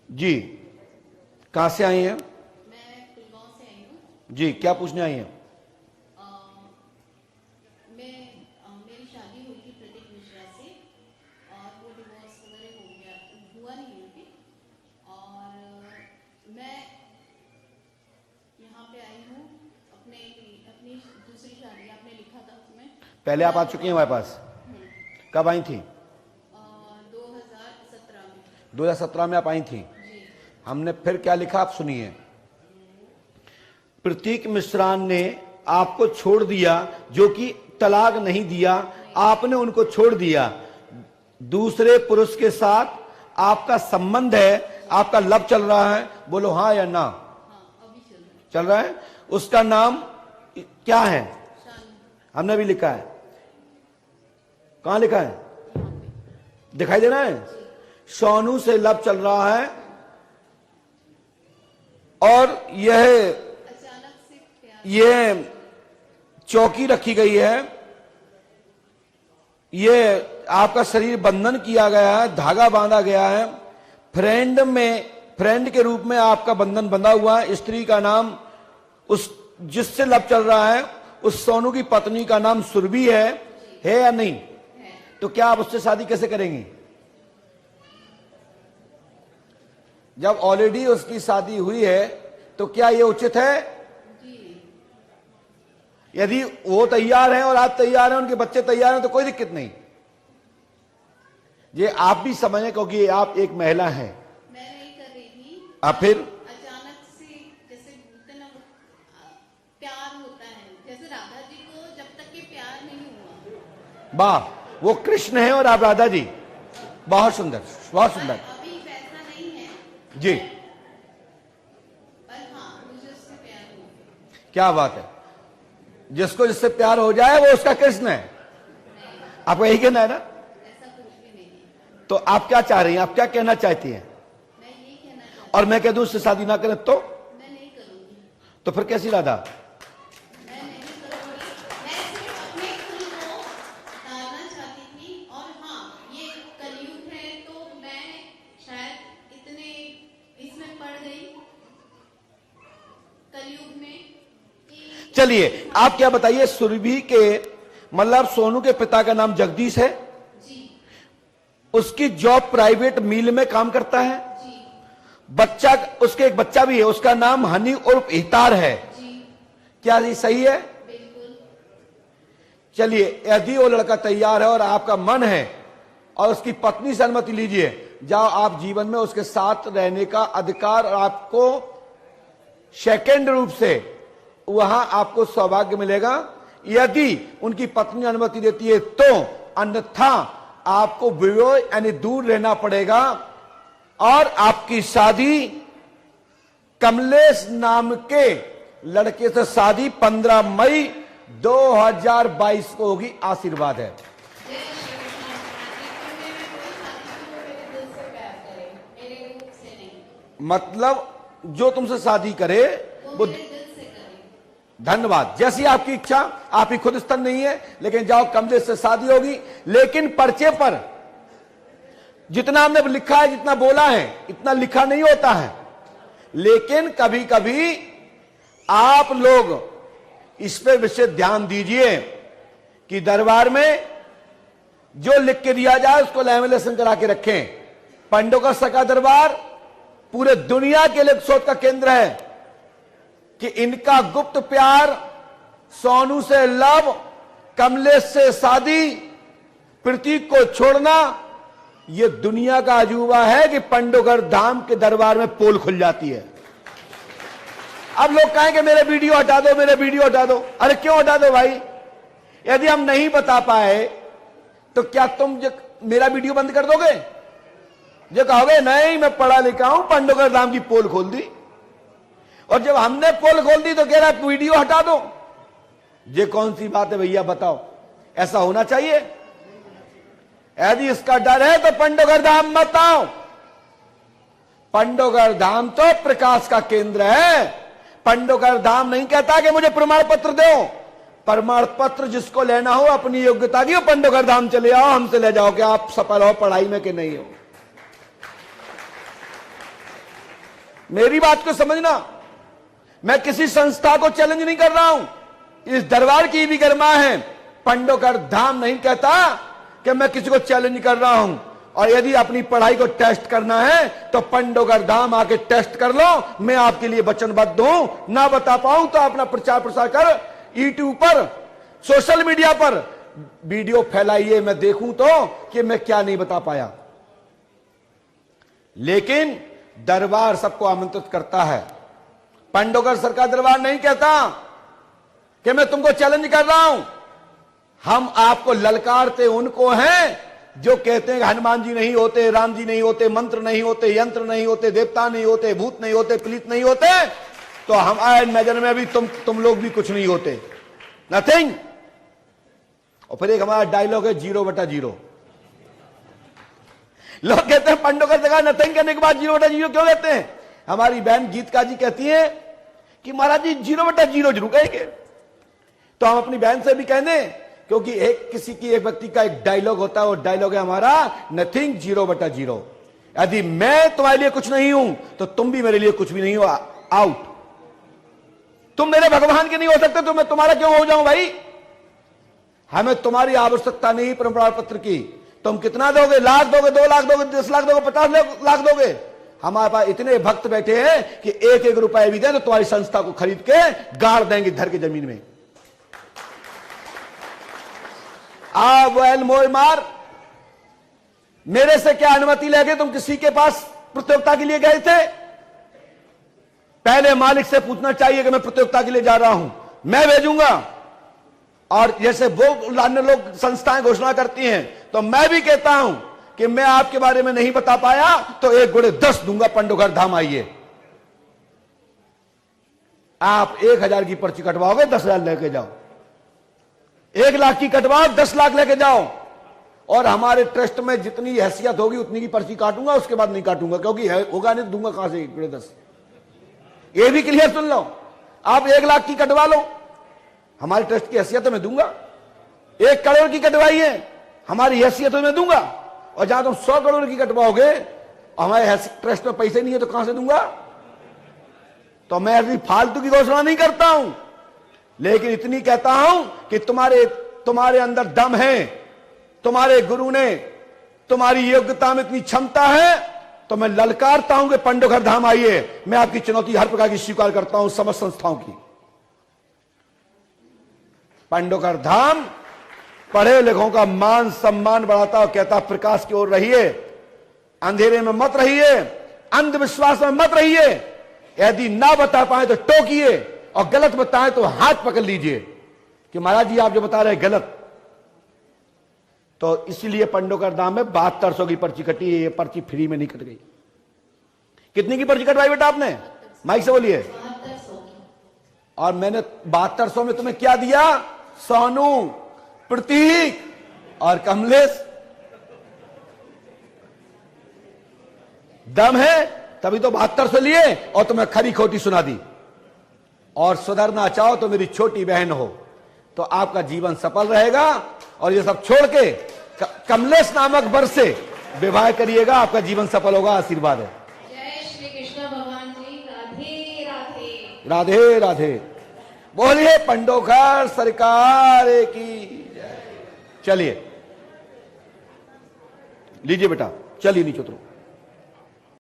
जी, कहां से आई हैं? मैं कुलगांव से आई हूँ। जी, क्या पूछने आई हैं? मेरी शादी हुई थी प्रतीक मिश्रा से और वो डिवोर्स वगैरह हो गया, हुआ नहीं उनके। और मैं यहाँ पे आई हूँ अपनी दूसरी शादी, आपने लिखा था उसमें। पहले आप आ चुकी हैं हमारे पास? कब आई थी? 2017 में। 2017 में आप आई थी। जी। हमने फिर क्या लिखा आप सुनिए। प्रतीक मिश्रान ने आपको छोड़ दिया, जो कि तलाक नहीं दिया, आपने उनको छोड़ दिया। दूसरे पुरुष के साथ आपका संबंध है, आपका लव चल रहा है, बोलो हाँ या ना? हाँ, अभी चल रहा है। उसका नाम क्या है? हमने भी लिखा है। कहां लिखा है? दिखाई दे रहा है? सोनू से लव चल रहा है और अचानक से यह चौकी रखी गई है, यह आपका शरीर बंधन किया गया है, धागा बांधा गया है। फ्रेंड के रूप में आपका बंधन बंधा हुआ है। स्त्री का नाम, उस जिससे लव चल रहा है उस सोनू की पत्नी का नाम सुरभि है या नहीं? तो क्या आप उससे शादी कैसे करेंगी जब ऑलरेडी उसकी शादी हुई है? तो क्या यह उचित है? यदि वो तैयार हैं और आप तैयार हैं, उनके बच्चे तैयार हैं, तो कोई दिक्कत नहीं। ये आप भी समझें, क्योंकि आप एक महिला हैं। मैं नहीं कर रही थी। आप फिर अचानक से जैसे बोलते ना, प्यार होता है, जैसे राधा जी को जब तक कि प्यार नहीं हुआ। वाह, वो कृष्ण है और आप राधा जी। बहुत सुंदर, बहुत सुंदर। अभी वैसा नहीं है जी, पर हाँ, मुझे उससे प्यार हुआ। क्या बात है। जिसको जिससे प्यार हो जाए वो उसका कृष्ण है। आपको यही कहना है ना? ऐसा कुछ भी नहीं है। तो आप क्या चाह रही हैं? आप क्या कहना चाहती हैं? मैं यही कहना चाहती और मैं कह दूं उससे शादी ना करें तो? मैं नहीं करूंगी। तो फिर कैसी राधा? मैं नहीं करूंगी। मैं सिर्फ अपने खुद को उतारना चाहती थी। और हाँ, ये कलयुग है तो मैं शायद इतने इसमें पड़ गई कलयुग में कि चलिए, आप क्या बताइए, सुरभि के मतलब सोनू के पिता का नाम जगदीश है। जी उसकी जॉब प्राइवेट मिल में काम करता है। जी बच्चा, उसके एक बच्चा भी है, उसका नाम हनी उर्फ हितार है। जी क्या ये सही है? बिल्कुल। चलिए, यदि वो लड़का तैयार है और आपका मन है और उसकी पत्नी से अनुमति लीजिए, जाओ, आप जीवन में उसके साथ रहने का अधिकार और आपको सेकंड रूप से वहां आपको सौभाग्य मिलेगा, यदि उनकी पत्नी अनुमति देती है तो। अन्यथा आपको विवो यानी दूर रहना पड़ेगा और आपकी शादी कमलेश नाम के लड़के से शादी 15 मई 2022 को होगी। आशीर्वाद है। मतलब जो तुमसे शादी करे वो धन्यवाद, जैसी आपकी इच्छा। आप ही खुद स्तन नहीं है, लेकिन जाओ, कमलेश से शादी होगी। लेकिन पर्चे पर जितना हमने लिखा है, जितना बोला है, इतना लिखा नहीं होता है। लेकिन कभी कभी आप लोग इस पे विशेष ध्यान दीजिए कि दरबार में जो लिख के दिया जाए उसको लैमिनेशन करा के रखें। पंडोकर सका दरबार पूरे दुनिया के लिए शोध का केंद्र है कि इनका गुप्त प्यार, सोनू से लव, कमलेश से शादी, प्रतीक को छोड़ना, यह दुनिया का अजूबा है कि पंडोगर धाम के दरबार में पोल खुल जाती है। अब लोग कहेंगे मेरे वीडियो हटा दो, मेरे वीडियो हटा दो। अरे क्यों हटा दो भाई? यदि हम नहीं बता पाए तो क्या तुम मेरा वीडियो बंद कर दोगे? जो कहोगे नहीं मैं पढ़ा लिखा हूं, पंडोगर धाम की पोल खोल दी, और जब हमने पोल खोल दी तो कह रहा वीडियो हटा दो। ये कौन सी बात है भैया, बताओ? ऐसा होना चाहिए? यदि इसका डर है तो पंडोगर धाम मत आओ। पंडोगर धाम तो प्रकाश का केंद्र है। पंडोगर धाम नहीं कहता कि मुझे प्रमाण पत्र दो। प्रमाण पत्र जिसको लेना हो अपनी योग्यता की, वो पंडोगर धाम चले आओ, हमसे ले जाओ कि आप सफल हो पढ़ाई में कि नहीं हो। मेरी बात को समझना, मैं किसी संस्था को चैलेंज नहीं कर रहा हूं। इस दरबार की भी गरिमा है। पंडोकर धाम नहीं कहता कि मैं किसी को चैलेंज कर रहा हूं। और यदि अपनी पढ़ाई को टेस्ट करना है तो पंडोकर धाम आके टेस्ट कर लो। मैं आपके लिए वचनबद्ध हूं। ना बता पाऊं तो अपना प्रचार प्रसार कर, यूट्यूब पर, सोशल मीडिया पर वीडियो फैलाइए, मैं देखूं तो कि मैं क्या नहीं बता पाया। लेकिन दरबार सबको आमंत्रित करता है। पंडोकर सर का दरबार नहीं कहता कि मैं तुमको चैलेंज कर रहा हूं। हम आपको ललकारते उनको हैं जो कहते हैं कि हनुमान जी नहीं होते, राम जी नहीं होते, मंत्र नहीं होते, यंत्र नहीं होते, देवता नहीं होते, भूत नहीं होते, प्लीत नहीं होते, तो हमारे नजर में भी तुम लोग भी कुछ नहीं होते, नथिंग। और फिर एक हमारा डायलॉग है 0/0। लोग कहते हैं पंडोकर जगह नथिंग करने के बाद 0/0 क्यों कहते हैं? हमारी बहन गीतका जी कहती है कि महाराज जी 0/0 जरूर कहेंगे। तो हम अपनी बहन से भी कहने, क्योंकि किसी की एक व्यक्ति का एक डायलॉग होता है, और डायलॉग है हमारा नथिंग 0/0। यदि मैं तुम्हारे लिए कुछ नहीं हूं तो तुम भी मेरे लिए कुछ भी नहीं हो, आउट। तुम मेरे भगवान के नहीं हो सकते तो मैं तुम्हारा क्यों हो जाऊं भाई? हमें तुम्हारी आवश्यकता नहीं प्रमाण पत्र की। तुम कितना दोगे? लाख दोगे, 2 लाख दोगे, 10 लाख दोगे, 50 लाख दोगे? हमारे पास इतने भक्त बैठे हैं कि 1-1 रुपए भी दे तो तुम्हारी संस्था को खरीद के गाड़ देंगे धर के जमीन में। वैल मोय मार, मेरे से क्या अनुमति लेके तुम किसी के पास प्रतियोगिता के लिए गए थे? पहले मालिक से पूछना चाहिए कि मैं प्रतियोगिता के लिए जा रहा हूं, मैं भेजूंगा। और जैसे वो अन्य लोग संस्थाएं घोषणा करती हैं, तो मैं भी कहता हूं कि मैं आपके बारे में नहीं बता पाया तो 1 गुणे 10 दूंगा। पंडोकर धाम आइए। आप 1000 की पर्ची कटवाओगे, 10,000 लेके जाओ। 1 लाख की कटवाओ, 10 लाख लेके जाओ। और हमारे ट्रस्ट में जितनी हैसियत होगी उतनी की पर्ची काटूंगा, उसके बाद नहीं काटूंगा, क्योंकि होगा नहीं, दूंगा कहां से 1 गुणे 10। ये भी क्लियर सुन लो। आप 1 लाख की कटवा लो, हमारी ट्रस्ट की हैसियत मैं दूंगा। 1 करोड़ की कटवाइए, हमारी हैसियत मैं दूंगा। और जहां तुम 100 करोड़ की कटवाओगे, हमारे ट्रस्ट में पैसे नहीं है तो कहां से दूंगा? तो मैं अभी फालतू की घोषणा नहीं करता हूं, लेकिन इतनी कहता हूं कि तुम्हारे अंदर दम है, तुम्हारे गुरु ने तुम्हारी योग्यता में इतनी क्षमता है, तो मैं ललकारता हूं कि पंडोकर धाम आइए। मैं आपकी चुनौती हर प्रकार की स्वीकार करता हूं, समस्त संस्थाओं की। पंडोकर धाम पढ़े लिखों का मान सम्मान बढ़ाता और कहता प्रकाश की ओर रहिए, अंधेरे में मत रहिए, अंधविश्वास में मत रहिए। यदि ना बता पाए तो टोकिए, और गलत बताएं तो हाथ पकड़ लीजिए कि महाराज जी आप जो बता रहे हैं गलत। तो इसीलिए पंडोकर धाम में 7200 की पर्ची कटी है। ये पर्ची फ्री में नहीं कट गई। कितनी की पर्ची कटवाई बेटा आपने? माइक से बोलिए। 7200। और मैंने 7200 में तुम्हें क्या दिया? सोनू, प्रतीक और कमलेश। दम है तभी तो 7200 लिए, और तुम्हें खरी खोटी सुना दी। और सुधरना चाहो तो मेरी छोटी बहन हो, तो आपका जीवन सफल रहेगा। और ये सब छोड़ के कमलेश नामक वर से विवाह करिएगा, आपका जीवन सफल होगा। आशीर्वाद है। जय श्री कृष्ण भगवान जी। राधे राधे। राधे राधे। बोलिए पंडोकर सरकार की। चलिए लीजिए बेटा, चलिए नीचे उतरो।